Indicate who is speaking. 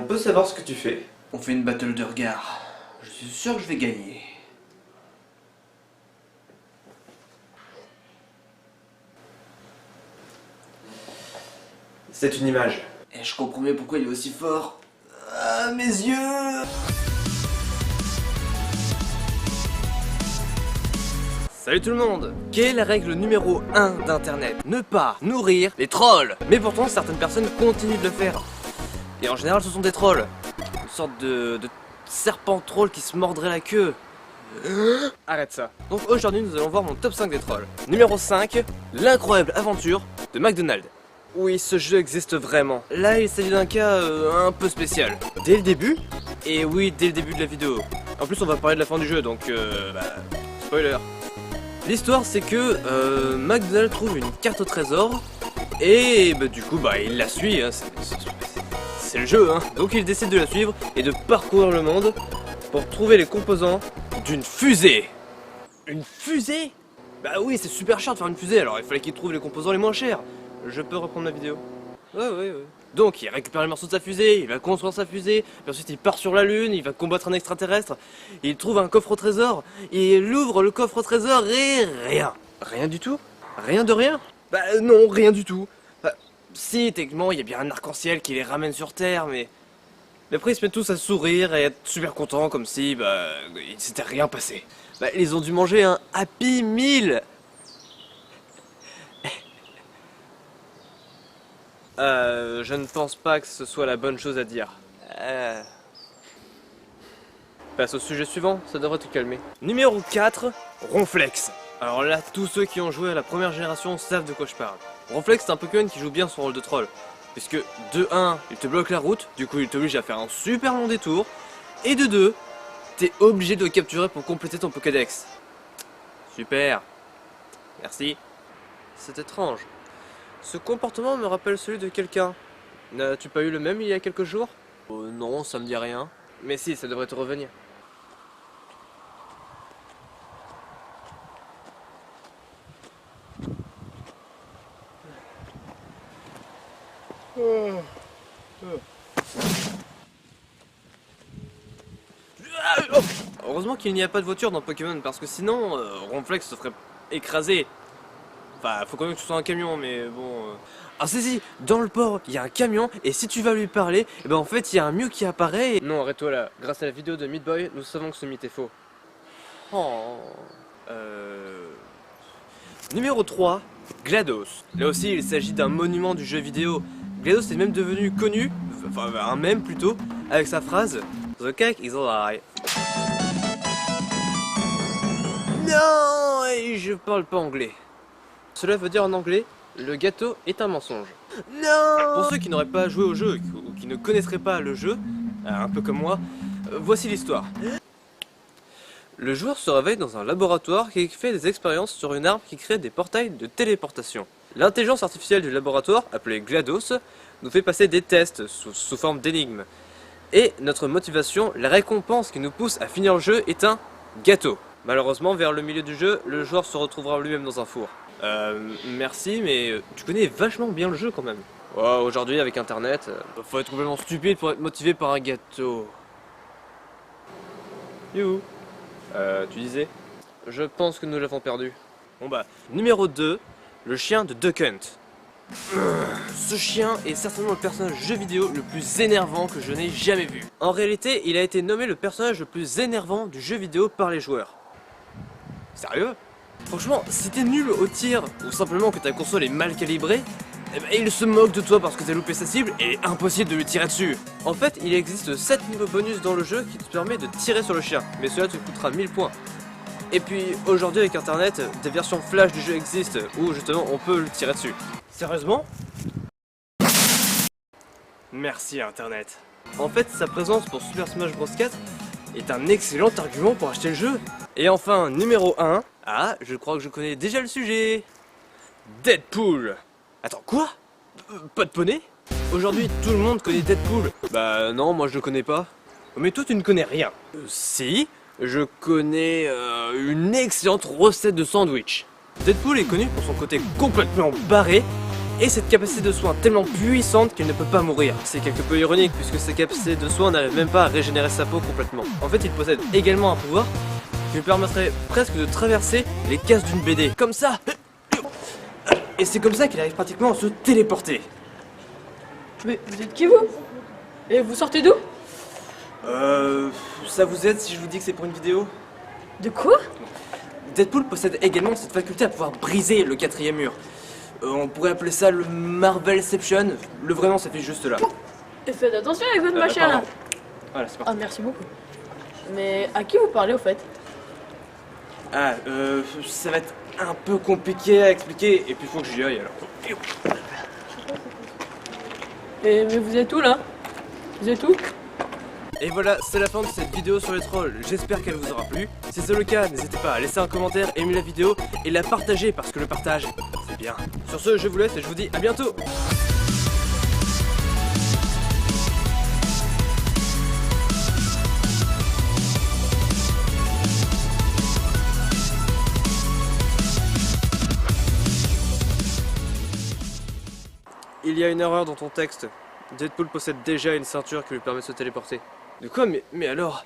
Speaker 1: On peut savoir ce que tu fais?
Speaker 2: On fait une battle de regard. Je suis sûr que je vais gagner.
Speaker 1: C'est une image.
Speaker 2: Et je comprends mieux pourquoi il est aussi fort. Ah, mes yeux!
Speaker 3: Salut tout le monde! Quelle est la règle numéro 1 d'internet? Ne pas nourrir les trolls! Mais pourtant certaines personnes continuent de le faire. Et en général ce sont des trolls. Une sorte de serpent troll qui se mordrait la queue. Arrête ça. Donc aujourd'hui nous allons voir mon top 5 des trolls. Numéro 5, l'incroyable aventure de McDonald's. Oui, ce jeu existe vraiment. Là il s'agit d'un cas un peu spécial. Dès le début, et oui dès le début de la vidéo. En plus on va parler de la fin du jeu donc spoiler. L'histoire c'est que McDonald trouve une carte au trésor et du coup il la suit, hein, c'est le jeu hein. Donc il décide de la suivre et de parcourir le monde pour trouver les composants d'une fusée. Une fusée? Bah oui c'est super cher de faire une fusée alors il fallait qu'il trouve les composants les moins chers. Je peux reprendre ma vidéo? Ouais. Donc il récupère les morceaux de sa fusée, il va construire sa fusée, puis ensuite il part sur la lune, il va combattre un extraterrestre, il trouve un coffre au trésor, il ouvre le coffre au trésor et rien. Rien du tout? Rien de rien? Bah non, rien du tout. Bah, si, techniquement il y a bien un arc-en-ciel qui les ramène sur Terre, mais après ils se mettent tous à sourire et à être super contents comme si il s'était rien passé. Bah ils ont dû manger un Happy Meal. Je ne pense pas que ce soit la bonne chose à dire. Passe au sujet suivant, ça devrait te calmer. Numéro 4, Ronflex. Alors là, tous ceux qui ont joué à la première génération savent de quoi je parle. Ronflex c'est un Pokémon qui joue bien son rôle de troll. Puisque de 1, il te bloque la route, du coup il t'oblige à faire un super long détour. Et de 2, t'es obligé de le capturer pour compléter ton Pokédex. Super. Merci. C'est étrange. Ce comportement me rappelle celui de quelqu'un. N'as-tu pas eu le même il y a quelques jours? Non, ça me dit rien. Mais si, ça devrait te revenir. Heureusement qu'il n'y a pas de voiture dans Pokémon parce que sinon, Ronflex se ferait écraser. Enfin, faut quand même que ce soit un camion, mais bon... Ah si, dans le port, il y a un camion, et si tu vas lui parler, et en fait, il y a un Mew qui apparaît et... Non, arrête-toi là. Grâce à la vidéo de Meatboy, nous savons que ce mythe est faux. Numéro 3, GLaDOS. Là aussi, il s'agit d'un monument du jeu vidéo. GLaDOS est même devenu connu, enfin un mème plutôt, avec sa phrase « The cake is a lie ». Non, et je parle pas anglais. Cela veut dire en anglais, le gâteau est un mensonge. Non. Pour ceux qui n'auraient pas joué au jeu ou qui ne connaisseraient pas le jeu, un peu comme moi, voici l'histoire. Le joueur se réveille dans un laboratoire qui fait des expériences sur une arme qui crée des portails de téléportation. L'intelligence artificielle du laboratoire, appelée GLaDOS, nous fait passer des tests sous forme d'énigmes. Et notre motivation, la récompense qui nous pousse à finir le jeu est un gâteau. Malheureusement, vers le milieu du jeu, le joueur se retrouvera lui-même dans un four. Merci, mais tu connais vachement bien le jeu quand même. Oh, aujourd'hui, avec internet, faut être complètement stupide pour être motivé par un gâteau. Youhou. Tu disais? Je pense que nous l'avons perdu. Bon numéro 2, le chien de Duck Hunt. Ce chien est certainement le personnage jeu vidéo le plus énervant que je n'ai jamais vu. En réalité, il a été nommé le personnage le plus énervant du jeu vidéo par les joueurs. Sérieux? Franchement, si t'es nul au tir, ou simplement que ta console est mal calibrée, il se moque de toi parce que t'as loupé sa cible et il est impossible de lui tirer dessus. En fait, il existe 7 niveaux bonus dans le jeu qui te permet de tirer sur le chien, mais cela te coûtera 1000 points. Et puis, aujourd'hui avec internet, des versions flash du jeu existent où justement on peut le tirer dessus. Sérieusement? Merci internet. En fait, sa présence pour Super Smash Bros 4 est un excellent argument pour acheter le jeu. Et enfin, numéro 1, ah, je crois que je connais déjà le sujet. Deadpool. Attends, quoi? Pas de poney? Aujourd'hui, tout le monde connaît Deadpool. Bah non, moi je le connais pas. Mais toi, tu ne connais rien. Si, je connais une excellente recette de sandwich. Deadpool est connu pour son côté complètement barré et cette capacité de soin tellement puissante qu'il ne peut pas mourir. C'est quelque peu ironique puisque sa capacité de soin n'arrive même pas à régénérer sa peau complètement. En fait, il possède également un pouvoir qui lui permettrait presque de traverser les cases d'une BD. Comme ça. Et c'est comme ça qu'il arrive pratiquement à se téléporter.
Speaker 1: Mais vous êtes qui vous? Et vous sortez d'où?
Speaker 3: Ça vous aide si je vous dis que c'est pour une vidéo?
Speaker 1: De quoi?
Speaker 3: Deadpool possède également cette faculté à pouvoir briser le quatrième mur. On pourrait appeler ça le Marvelception. Le vrai nom s'affiche juste là.
Speaker 1: Et faites attention avec votre machin là.
Speaker 3: Pardon. Voilà, c'est parti.
Speaker 1: Ah merci beaucoup. Mais à qui vous parlez au fait?
Speaker 3: Ah, ça va être un peu compliqué à expliquer et puis il faut que j'y aille alors.
Speaker 1: Mais vous êtes où là? Vous êtes où?
Speaker 3: Et voilà, c'est la fin de cette vidéo sur les trolls. J'espère qu'elle vous aura plu. Si c'est le cas, n'hésitez pas à laisser un commentaire, aimer la vidéo et la partager parce que le partage, c'est bien. Sur ce, je vous laisse et je vous dis à bientôt. Il y a une erreur dans ton texte. Deadpool possède déjà une ceinture qui lui permet de se téléporter. De quoi? Mais alors...